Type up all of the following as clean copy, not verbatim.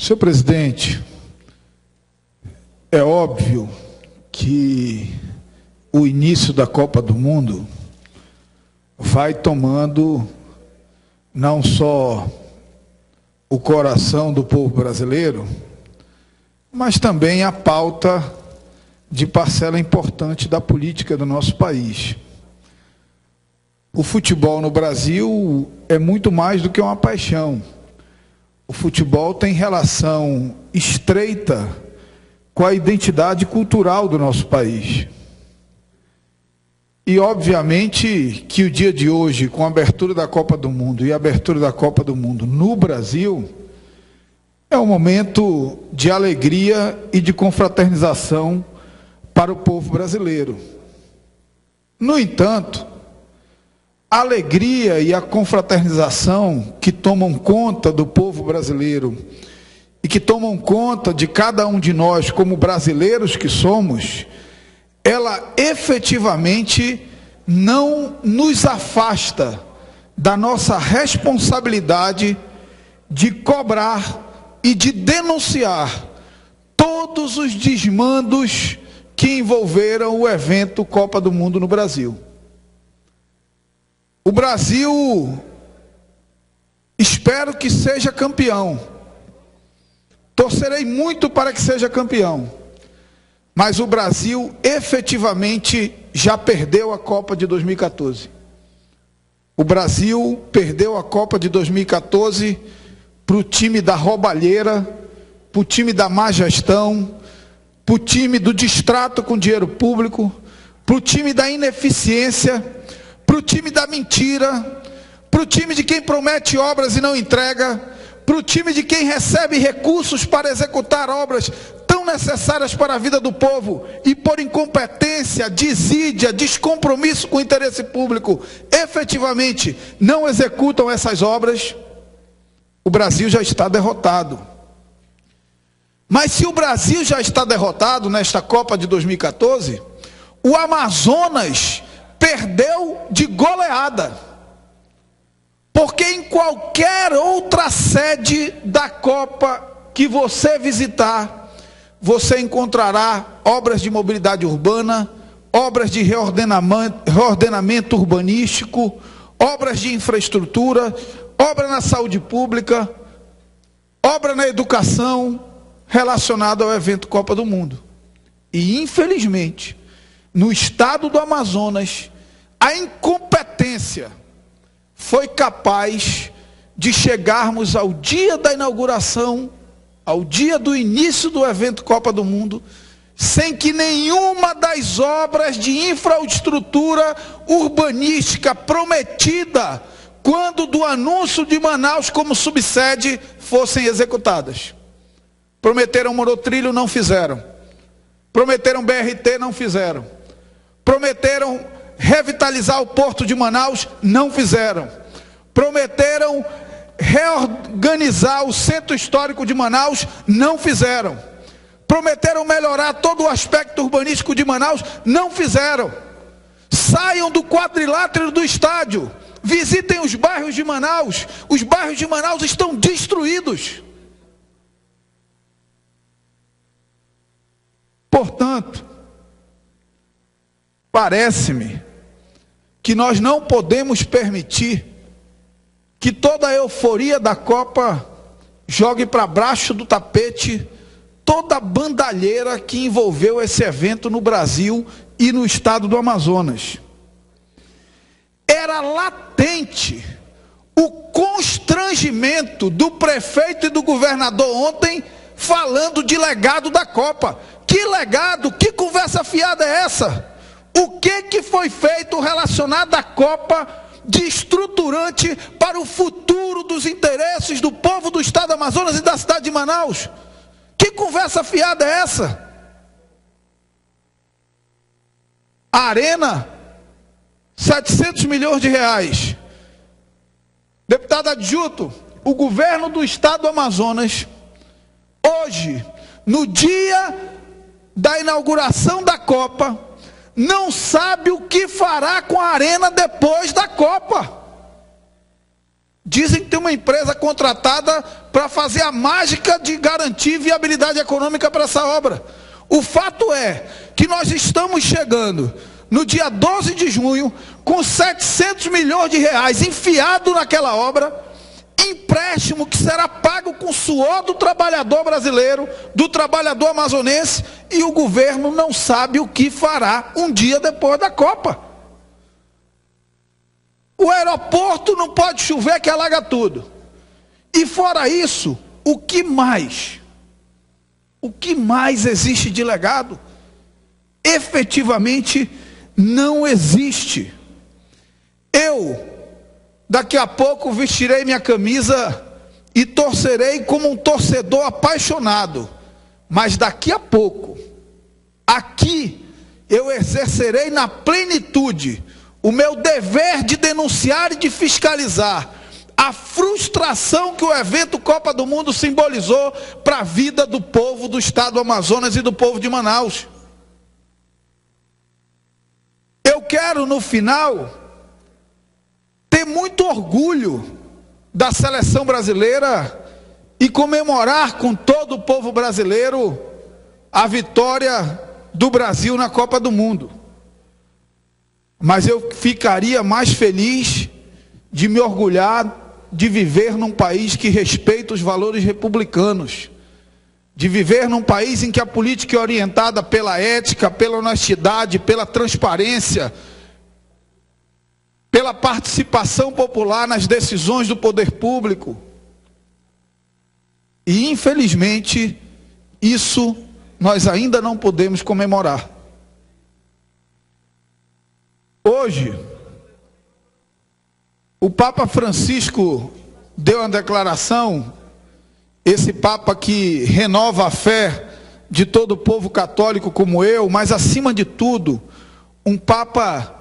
Senhor presidente, é óbvio que o início da Copa do Mundo vai tomando não só o coração do povo brasileiro, mas também a pauta de parcela importante da política do nosso país. O futebol no Brasil é muito mais do que uma paixão. O futebol tem relação estreita com a identidade cultural do nosso país. E, obviamente, que o dia de hoje, com a abertura da Copa do Mundo e a abertura da Copa do Mundo no Brasil, é um momento de alegria e de confraternização para o povo brasileiro. No entanto, a alegria e a confraternização que tomam conta do povo brasileiro e que tomam conta de cada um de nós como brasileiros que somos, ela efetivamente não nos afasta da nossa responsabilidade de cobrar e de denunciar todos os desmandos que envolveram o evento Copa do Mundo no Brasil. O Brasil, espero que seja campeão. Torcerei muito para que seja campeão. Mas o Brasil efetivamente já perdeu a Copa de 2014. O Brasil perdeu a Copa de 2014 para o time da roubalheira, para o time da má gestão, para o time do distrato com dinheiro público, para o time da ineficiência, para o time da mentira, para o time de quem promete obras e não entrega, para o time de quem recebe recursos para executar obras tão necessárias para a vida do povo e por incompetência, desídia, descompromisso com o interesse público, efetivamente não executam essas obras. O Brasil já está derrotado. Mas se o Brasil já está derrotado nesta Copa de 2014, o Amazonas perdeu de goleada. Porque em qualquer outra sede da Copa que você visitar, você encontrará obras de mobilidade urbana, obras de reordenamento urbanístico, obras de infraestrutura, obra na saúde pública, obra na educação relacionada ao evento Copa do Mundo. E, infelizmente, no estado do Amazonas, a incompetência foi capaz de chegarmos ao dia da inauguração, ao dia do início do evento Copa do Mundo, sem que nenhuma das obras de infraestrutura urbanística prometida quando do anúncio de Manaus como subsede fossem executadas. Prometeram monotrilho, não fizeram. Prometeram BRT, não fizeram. Prometeram revitalizar o porto de Manaus, não fizeram. Prometeram reorganizar o centro histórico de Manaus, não fizeram. Prometeram melhorar todo o aspecto urbanístico de Manaus, não fizeram. Saiam do quadrilátero do estádio, visitem os bairros de Manaus. Os bairros de Manaus estão destruídos. Portanto, parece-me que nós não podemos permitir que toda a euforia da Copa jogue para baixo do tapete toda a bandalheira que envolveu esse evento no Brasil e no estado do Amazonas. Era latente o constrangimento do prefeito e do governador ontem falando de legado da Copa. Que legado? Que conversa fiada é essa? O que foi feito relacionado à Copa de estruturante para o futuro dos interesses do povo do estado do Amazonas e da cidade de Manaus? Que conversa fiada é essa? A Arena, 700 milhões de reais. Deputado adjunto, o governo do estado do Amazonas, hoje, no dia da inauguração da Copa, não sabe o que fará com a Arena depois da Copa. Dizem que tem uma empresa contratada para fazer a mágica de garantir viabilidade econômica para essa obra. O fato é que nós estamos chegando no dia 12 de junho com 700 milhões de reais enfiado naquela obra, empréstimo que será pago com o suor do trabalhador brasileiro, do trabalhador amazonense, e o governo não sabe o que fará um dia depois da Copa. O aeroporto não pode chover que alaga tudo. E fora isso, o que mais? O que mais existe de legado? Efetivamente não existe. Eu, daqui a pouco, vestirei minha camisa e torcerei como um torcedor apaixonado. Mas daqui a pouco, aqui, eu exercerei na plenitude o meu dever de denunciar e de fiscalizar a frustração que o evento Copa do Mundo simbolizou para a vida do povo do estado do Amazonas e do povo de Manaus. Eu quero, no final, ter muito orgulho da seleção brasileira e comemorar com todo o povo brasileiro a vitória do Brasil na Copa do Mundo. Mas eu ficaria mais feliz de me orgulhar de viver num país que respeita os valores republicanos, de viver num país em que a política é orientada pela ética, pela honestidade, pela transparência, pela participação popular nas decisões do poder público. E, infelizmente, isso nós ainda não podemos comemorar. Hoje, o Papa Francisco deu uma declaração, esse Papa que renova a fé de todo o povo católico como eu, mas acima de tudo, um Papa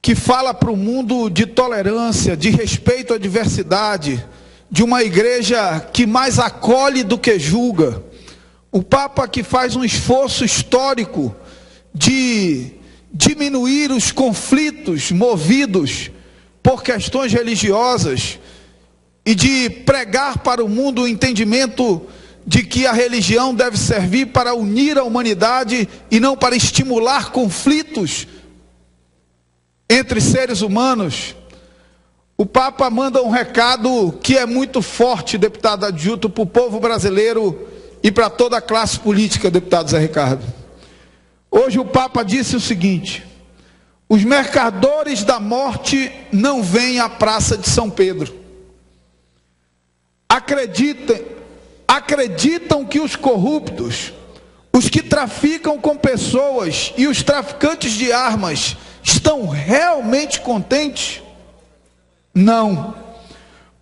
que fala para o mundo de tolerância, de respeito à diversidade, de uma igreja que mais acolhe do que julga, o Papa que faz um esforço histórico de diminuir os conflitos movidos por questões religiosas e de pregar para o mundo o entendimento de que a religião deve servir para unir a humanidade e não para estimular conflitos entre seres humanos. O Papa manda um recado que é muito forte, deputado Adjuto, para o povo brasileiro e para toda a classe política, deputado Zé Ricardo. Hoje o Papa disse o seguinte: os mercadores da morte não vêm à Praça de São Pedro. Acreditam que os corruptos, os que traficam com pessoas e os traficantes de armas estão realmente contentes? Não,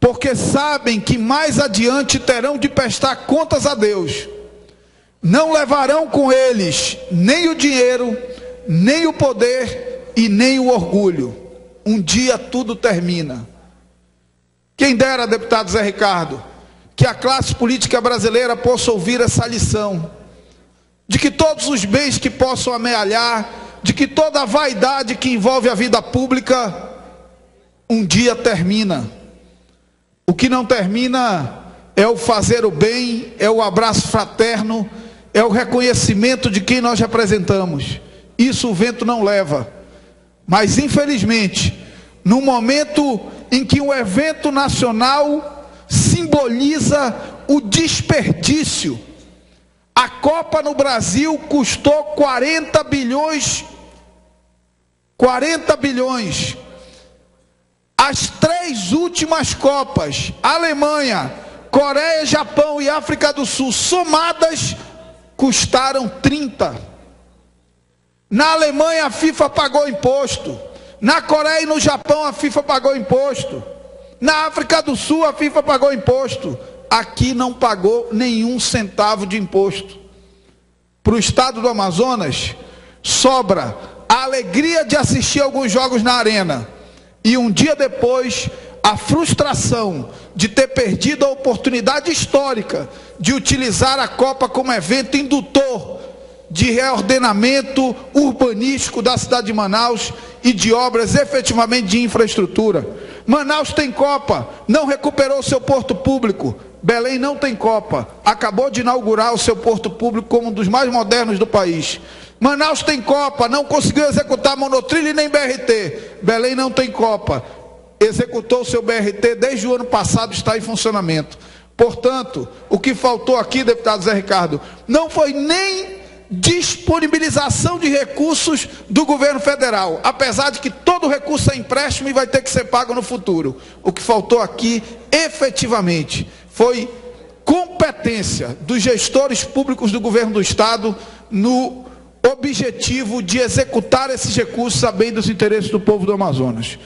porque sabem que mais adiante terão de prestar contas a Deus. Não levarão com eles nem o dinheiro, nem o poder e nem o orgulho. Um dia tudo termina. Quem dera, deputado Zé Ricardo, que a classe política brasileira possa ouvir essa lição, de que todos os bens que possam amealhar, de que toda a vaidade que envolve a vida pública, um dia termina. O que não termina é o fazer o bem, é o abraço fraterno, é o reconhecimento de quem nós representamos. Isso o vento não leva. Mas, infelizmente, no momento em que um evento nacional simboliza o desperdício, a Copa no Brasil custou 40 bilhões. 40 bilhões. As 3 últimas Copas, Alemanha, Coreia, Japão e África do Sul, somadas, custaram 30. Na Alemanha a FIFA pagou imposto. Na Coreia e no Japão a FIFA pagou imposto. Na África do Sul a FIFA pagou imposto. Aqui não pagou nenhum centavo de imposto. Para o estado do Amazonas, sobra a alegria de assistir alguns jogos na arena. E um dia depois, a frustração de ter perdido a oportunidade histórica de utilizar a Copa como evento indutor de reordenamento urbanístico da cidade de Manaus e de obras efetivamente de infraestrutura. Manaus tem Copa, não recuperou o seu porto público. Belém não tem Copa, acabou de inaugurar o seu porto público como um dos mais modernos do país. Manaus tem Copa, não conseguiu executar monotrilho e nem BRT. Belém não tem Copa, executou o seu BRT desde o ano passado, está em funcionamento. Portanto, o que faltou aqui, deputado Zé Ricardo, não foi nem disponibilização de recursos do governo federal, apesar de que todo recurso é empréstimo e vai ter que ser pago no futuro. O que faltou aqui, efetivamente, foi competência dos gestores públicos do governo do Estado no objetivo de executar esses recursos sabendo dos interesses do povo do Amazonas.